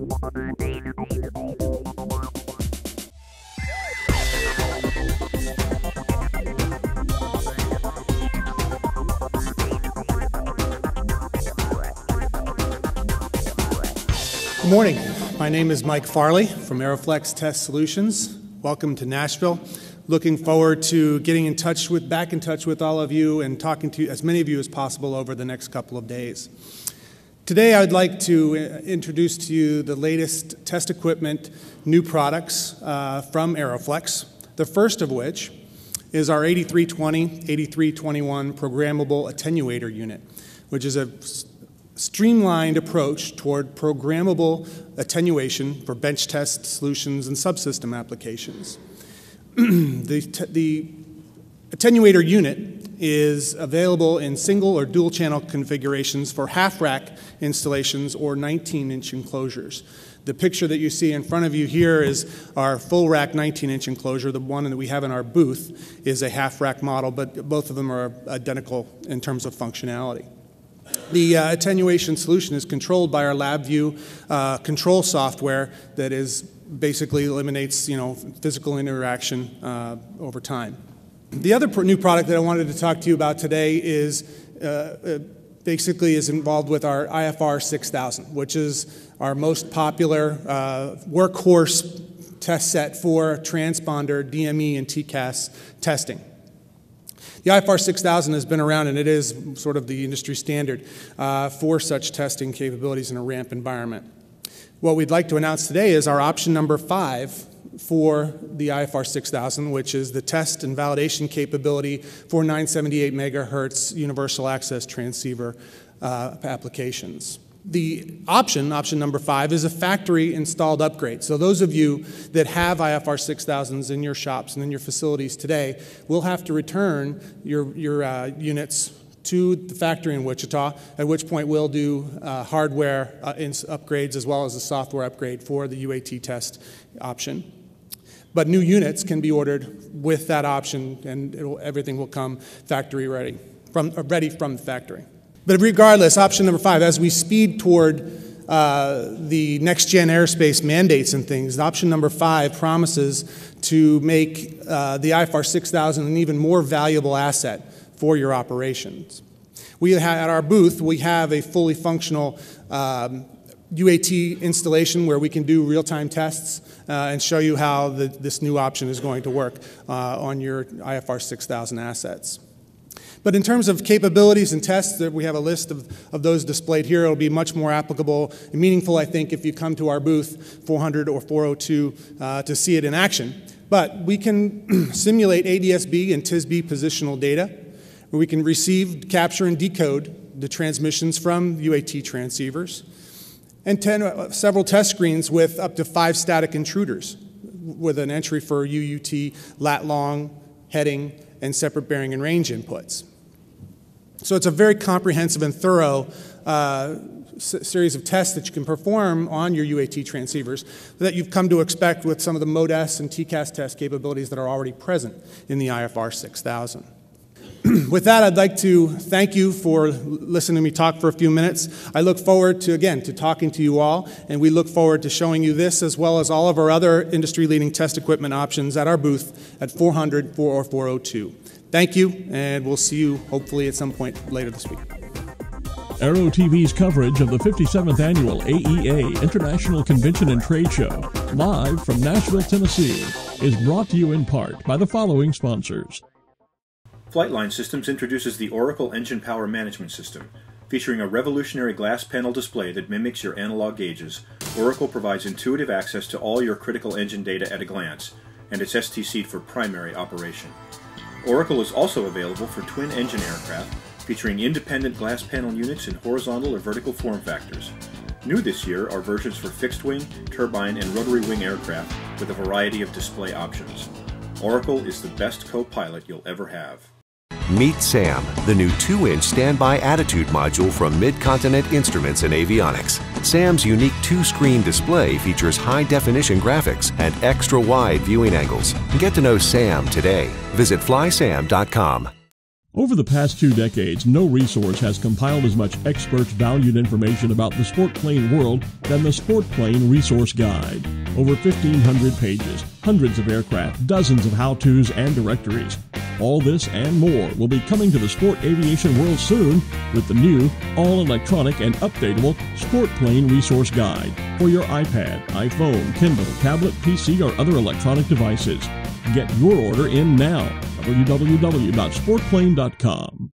Good morning. My name is Mike Farley from Aeroflex Test Solutions. Welcome to Nashville. Looking forward to getting back in touch with all of you and talking to as many of you as possible over the next couple of days. Today I'd like to introduce to you the latest test equipment, new products from Aeroflex. The first of which is our 8320, 8321 programmable attenuator unit, which is a streamlined approach toward programmable attenuation for bench test solutions and subsystem applications. The attenuator unit is available in single or dual channel configurations for half rack installations or 19-inch enclosures. The picture that you see in front of you here is our full rack 19-inch enclosure. The one that we have in our booth is a half rack model, but both of them are identical in terms of functionality. The attenuation solution is controlled by our LabVIEW control software that basically eliminates physical interaction over time. The other new product that I wanted to talk to you about today is basically is involved with our IFR 6000, which is our most popular workhorse test set for transponder, DME, and TCAS testing. The IFR 6000 has been around, and it is sort of the industry standard for such testing capabilities in a ramp environment. What we'd like to announce today is our option number 5 for the IFR 6000, which is the test and validation capability for 978 megahertz universal access transceiver applications. The option number 5, is a factory installed upgrade. So those of you that have IFR 6000s in your shops and in your facilities today will have to return your units to the factory in Wichita, at which point we'll do hardware upgrades as well as a software upgrade for the UAT test option. But new units can be ordered with that option, and everything will come factory ready from the factory. But regardless, option number 5, as we speed toward the next-gen airspace mandates and things, option number 5 promises to make the IFR 6000 an even more valuable asset for your operations. At our booth, we have a fully functional UAT installation where we can do real-time tests and show you how this new option is going to work on your IFR 6000 assets. But in terms of capabilities and tests, we have a list of those displayed here. It'll be much more applicable and meaningful, I think, if you come to our booth 400 or 402 to see it in action. But we can simulate ADS-B and TIS-B positional data, where we can receive, capture, and decode the transmissions from UAT transceivers, and several test screens with up to 5 static intruders, with an entry for UUT, lat long, heading, and separate bearing and range inputs. So it's a very comprehensive and thorough series of tests that you can perform on your UAT transceivers that you've come to expect with some of the MODES and TCAS test capabilities that are already present in the IFR 6000. With that, I'd like to thank you for listening to me talk for a few minutes. I look forward to, again, to talking to you all, and we look forward to showing you this as well as all of our other industry-leading test equipment options at our booth at 400 or 402. Thank you, and we'll see you hopefully at some point later this week. Aero-TV's coverage of the 57th Annual AEA International Convention and Tradeshow, live from Nashville, Tennessee, is brought to you in part by the following sponsors. Flightline Systems introduces the Oracle Engine Power Management System. Featuring a revolutionary glass panel display that mimics your analog gauges, Oracle provides intuitive access to all your critical engine data at a glance, and it's STC'd for primary operation. Oracle is also available for twin-engine aircraft, featuring independent glass panel units in horizontal or vertical form factors. New this year are versions for fixed-wing, turbine, and rotary-wing aircraft with a variety of display options. Oracle is the best co-pilot you'll ever have. Meet SAM, the new 2-inch standby attitude module from Mid-Continent Instruments and Avionics. SAM's unique 2-screen display features high-definition graphics and extra-wide viewing angles. Get to know SAM today. Visit flysam.com. Over the past 2 decades, no resource has compiled as much expert-valued information about the sport plane world than the Sport Plane Resource Guide. Over 1,500 pages, hundreds of aircraft, dozens of how-tos and directories. All this and more will be coming to the sport aviation world soon with the new, all-electronic and updatable Sport Plane Resource Guide for your iPad, iPhone, Kindle, tablet, PC, or other electronic devices. Get your order in now. www.sportplane.com.